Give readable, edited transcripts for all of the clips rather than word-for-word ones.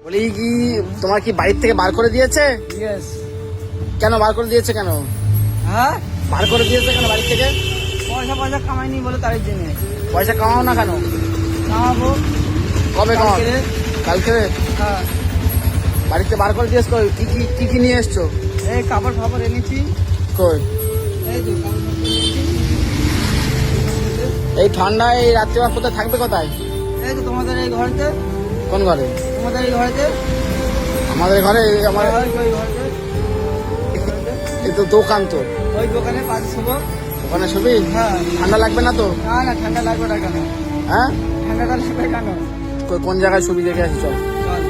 বলি কি তোমার কি বাড়ির থেকে বার করে দিয়েছে? ইয়েস। কেন বার করে দিয়েছে কেন? হ্যাঁ, বার করে দিয়েছে কেন বাড়ি থেকে? পয়সা কামাইনি বলে তার জন্য। পয়সা কামাও না কেন? কামাবো। কবে কামাও? কালকে। কালকে? হ্যাঁ। বাড়িতে বার করে দিয়েছ? কই কি কি নিয়ে এসছো? এই কাপড় ফাপড় এনেছি। কই এই তো কাপড় ফাপড় এনেছি। এই ঠান্ডায় এই রাত্রিবার কোথায় থাকবে কোথায়? এই তো তোমাদের এই ঘরেতে। কোন ঘরে? তোমাদের এই ঘরেতে। আমাদের ঘরে? আমার ওই ঘরেতে। এই তো দোকান তো। ওই দোকানে পাঁচ শোবো। ওখানে শুবি? হ্যাঁ। ঠান্ডা লাগবে না তো? না ঠান্ডা লাগবে না কেন? হ্যাঁ, ঠান্ডাটা লাগবে কেন? কোন জায়গায় শুবি দেখে আসি চল। চল।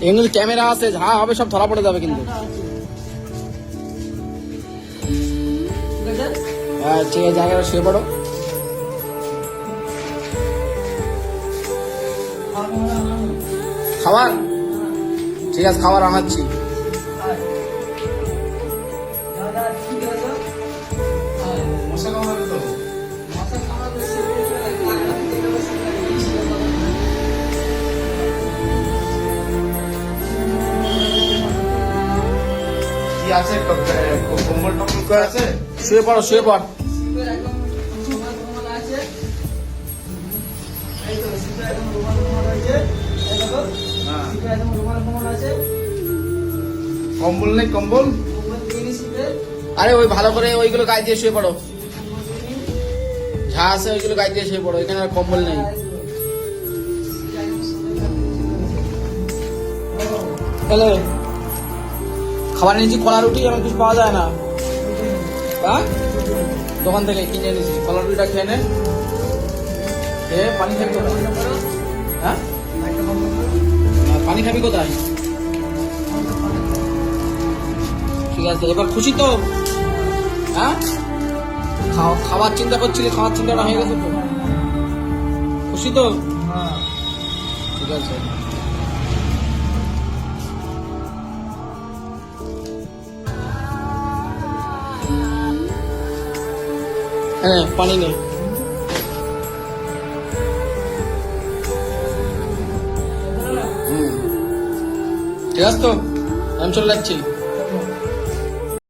এগুলো ক্যামেরা আছে, যা হবে সব ধরা পড়ে যাবে কিন্তু। হ্যাঁ ঠিক আছে, জায়গাটা শুয়ে পড়ো। খাবার? ঠিক আছে, খাবার আনাচ্ছি। মশা কামড়াবে তো? কি আছে? কম্বল টম্বল আছে? শুয়ে পড়ো, শুয়ে পড়। কম্বল নেই? কম্বল আরে ওই ভালো করে ওইগুলো গায়ে দিয়ে শুয়ে পড়ো। যা আছে ওইগুলো গায়ে দিয়ে শুয়ে পড়ো, এখানে আর কম্বল নেই। তাহলে খাবার এনেছি, কলা রুটি, এমন কিছু পাওয়া যায় না। হ্যাঁ, দোকান থেকে কিনে এনেছি। কলা রুটিটা খেয়ে নে, খেয়ে পানি খাবি কোথায়? হ্যাঁ, পানি খাবি কোথায়? ঠিক আছে, এবার খুশি তো? হ্যাঁ, খাওয়ার চিন্তা করছিলি, খাওয়ার চিন্তাটা হয়ে গেছে তো? খুশি তো? ঠিক আছে। হ্যাঁ, পানি নেই। ঠিক আছে তো, আমি চলে যাচ্ছি।